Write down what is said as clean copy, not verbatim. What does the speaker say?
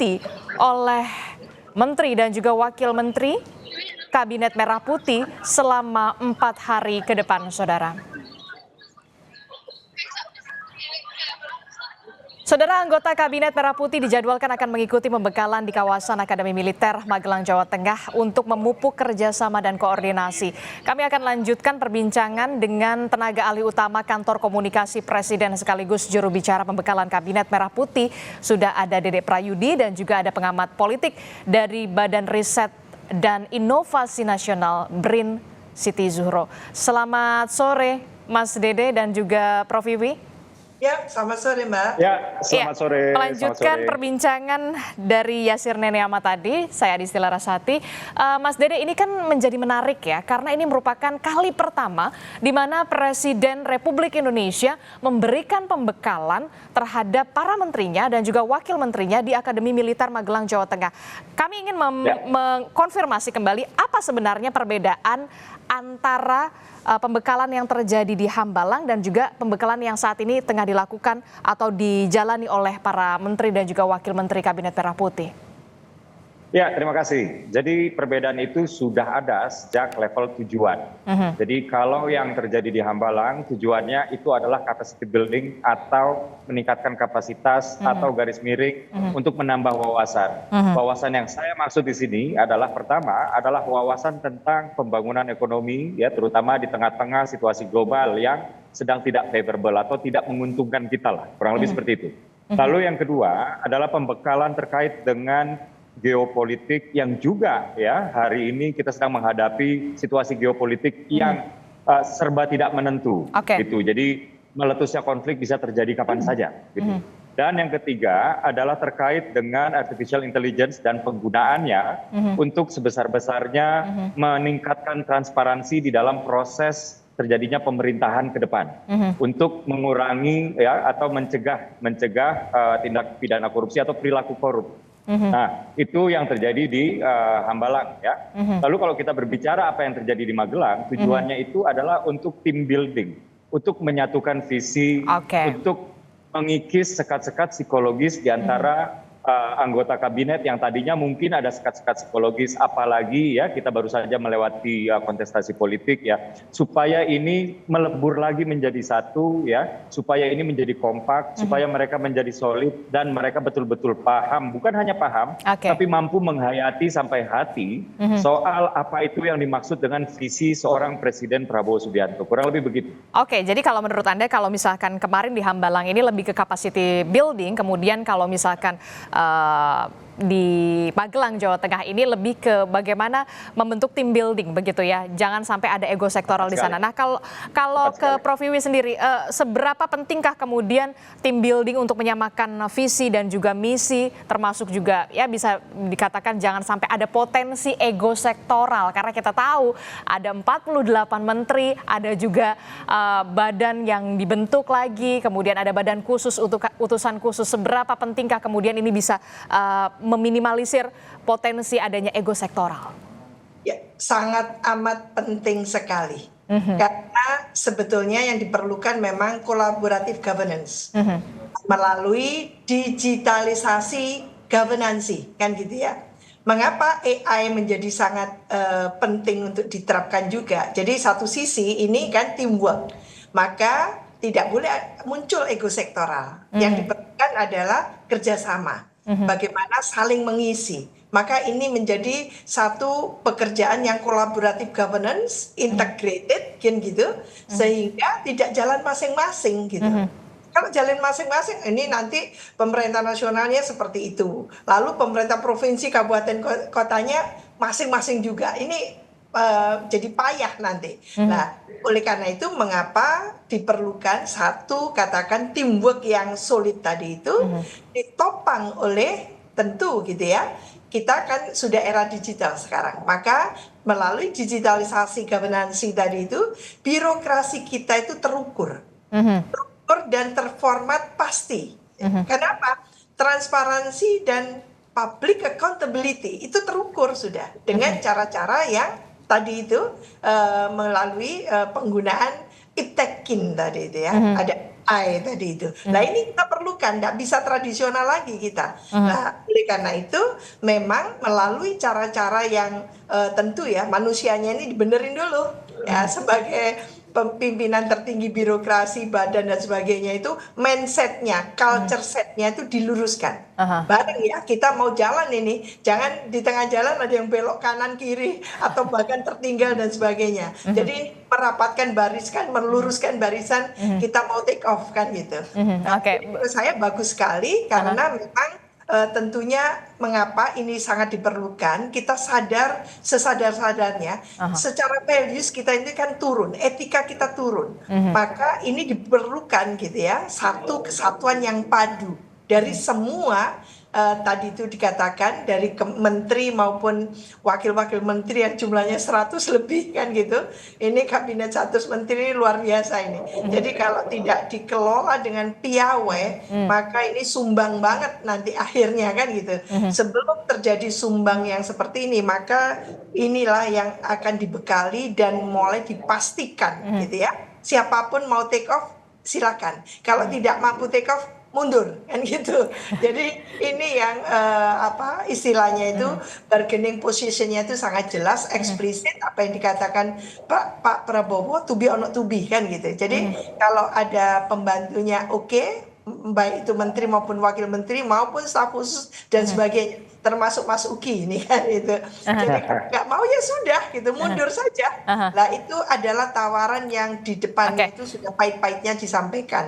diikuti oleh menteri dan juga wakil menteri Kabinet Merah Putih selama 4 hari ke depan, saudara. Saudara, anggota Kabinet Merah Putih dijadwalkan akan mengikuti pembekalan di kawasan Akademi Militer Magelang, Jawa Tengah untuk memupuk kerjasama dan koordinasi. Kami akan lanjutkan perbincangan dengan tenaga ahli utama Kantor Komunikasi Presiden sekaligus juru bicara pembekalan Kabinet Merah Putih. Sudah ada Dede Prayudi dan juga ada pengamat politik dari Badan Riset dan Inovasi Nasional BRIN, Siti Zuhro. Selamat sore Mas Dede dan juga Prof Wiwi. Ya, selamat sore Mbak. Ya, selamat sore. Melanjutkan perbincangan dari Yasir Neneama tadi, saya Adistila Rasati. Mas Dede, ini kan menjadi menarik ya, karena ini merupakan kali pertama di mana Presiden Republik Indonesia memberikan pembekalan terhadap para menterinya dan juga wakil menterinya di Akademi Militer Magelang, Jawa Tengah. Kami ingin mengkonfirmasi kembali apa sebenarnya perbedaan antara pembekalan yang terjadi di Hambalang dan juga pembekalan yang saat ini tengah dilakukan atau dijalani oleh para menteri dan juga wakil menteri Kabinet Merah Putih. Ya, terima kasih. Jadi perbedaan itu sudah ada sejak level tujuan. Jadi kalau yang terjadi di Hambalang tujuannya itu adalah capacity building atau meningkatkan kapasitas atau garis miring untuk menambah wawasan. Wawasan yang saya maksud di sini adalah pertama adalah wawasan tentang pembangunan ekonomi ya, terutama di tengah-tengah situasi global yang sedang tidak favorable atau tidak menguntungkan kita lah, kurang lebih seperti itu. Lalu yang kedua adalah pembekalan terkait dengan geopolitik yang juga ya hari ini kita sedang menghadapi situasi geopolitik yang serba tidak menentu gitu. Jadi meletusnya konflik bisa terjadi kapan saja gitu. Dan yang ketiga adalah terkait dengan artificial intelligence dan penggunaannya untuk sebesar-besarnya meningkatkan transparansi di dalam proses terjadinya pemerintahan ke depan untuk mengurangi ya atau mencegah tindak pidana korupsi atau perilaku korup. Nah, itu yang terjadi di Hambalang ya. Lalu kalau kita berbicara apa yang terjadi di Magelang, tujuannya itu adalah untuk team building, untuk menyatukan visi, untuk mengikis sekat-sekat psikologis di antara anggota kabinet yang tadinya mungkin ada sekat-sekat psikologis, apalagi ya kita baru saja melewati kontestasi politik ya, supaya ini melebur lagi menjadi satu ya, supaya ini menjadi kompak, supaya mereka menjadi solid dan mereka betul-betul paham, bukan hanya paham, tapi mampu menghayati sampai hati soal apa itu yang dimaksud dengan visi seorang Presiden Prabowo Subianto, kurang lebih begitu. Oke, jadi kalau menurut Anda kalau misalkan kemarin di Hambalang ini lebih ke capacity building, kemudian kalau misalkan di Magelang, Jawa Tengah ini lebih ke bagaimana membentuk tim building begitu ya, jangan sampai ada ego sektoral di sana. Nah kalau ke Prof Wiwi sendiri, seberapa pentingkah kemudian tim building untuk menyamakan visi dan juga misi, termasuk juga ya bisa dikatakan jangan sampai ada potensi ego sektoral, karena kita tahu ada 48 menteri, ada juga badan yang dibentuk lagi, kemudian ada badan khusus untuk utusan khusus. Seberapa pentingkah kemudian ini bisa meminimalisir potensi adanya ego sektoral? Ya, sangat amat penting sekali. Karena sebetulnya yang diperlukan memang collaborative governance melalui digitalisasi governance, kan gitu ya. Mengapa AI menjadi sangat penting untuk diterapkan juga? Jadi satu sisi ini kan teamwork, maka tidak boleh muncul ego sektoral. Yang diperlukan adalah kerjasama. Bagaimana saling mengisi, maka ini menjadi satu pekerjaan yang kolaboratif governance, integrated, kan gitu, sehingga tidak jalan masing-masing gitu. Kalau jalan masing-masing, ini nanti pemerintah nasionalnya seperti itu, lalu pemerintah provinsi, kabupaten, kotanya masing-masing juga. Ini jadi payah nanti. Nah, oleh karena itu mengapa diperlukan satu katakan teamwork yang solid tadi itu ditopang oleh tentu gitu ya. Kita kan sudah era digital sekarang. Maka melalui digitalisasi governance tadi itu birokrasi kita itu terukur. Terukur dan terformat pasti. Kenapa? Transparansi dan public accountability itu terukur sudah dengan cara-cara yang tadi itu melalui penggunaan iptekin tadi itu ya. Ada AI tadi itu. Nah ini kita perlukan, nggak bisa tradisional lagi kita. Nah oleh karena itu memang melalui cara-cara yang tentu ya manusianya ini dibenerin dulu ya sebagai pimpinan tertinggi birokrasi badan dan sebagainya itu mindsetnya, culture setnya itu diluruskan. Bareng ya kita mau jalan ini, jangan di tengah jalan ada yang belok kanan kiri atau bahkan tertinggal dan sebagainya. Jadi merapatkan barisan, meluruskan barisan, kita mau take off kan gitu. Nah, menurut saya bagus sekali karena memang tentunya mengapa ini sangat diperlukan, kita sadar sesadar-sadarnya secara values kita ini kan turun, etika kita turun. Maka ini diperlukan gitu ya, satu kesatuan yang padu dari semua tadi itu dikatakan dari menteri maupun wakil-wakil menteri yang jumlahnya 100 lebih kan gitu. Ini kabinet 100 menteri luar biasa ini. Jadi kalau tidak dikelola dengan piawai, maka ini sumbang banget nanti akhirnya kan gitu. Sebelum terjadi sumbang yang seperti ini, maka inilah yang akan dibekali dan mulai dipastikan gitu ya. Siapapun mau take off silakan. Kalau tidak mampu take off mundur kan gitu. Jadi ini yang istilahnya itu bargaining positionnya itu sangat jelas, eksplisit apa yang dikatakan Pak Prabowo to be or not to be kan gitu. Jadi kalau ada pembantunya oke, baik itu menteri maupun wakil menteri maupun staf khusus dan sebagainya, termasuk Mas Uki ini kan itu. Jadi nggak mau ya sudah gitu, mundur saja. Nah itu adalah tawaran yang di depannya itu sudah pahit-pahitnya disampaikan.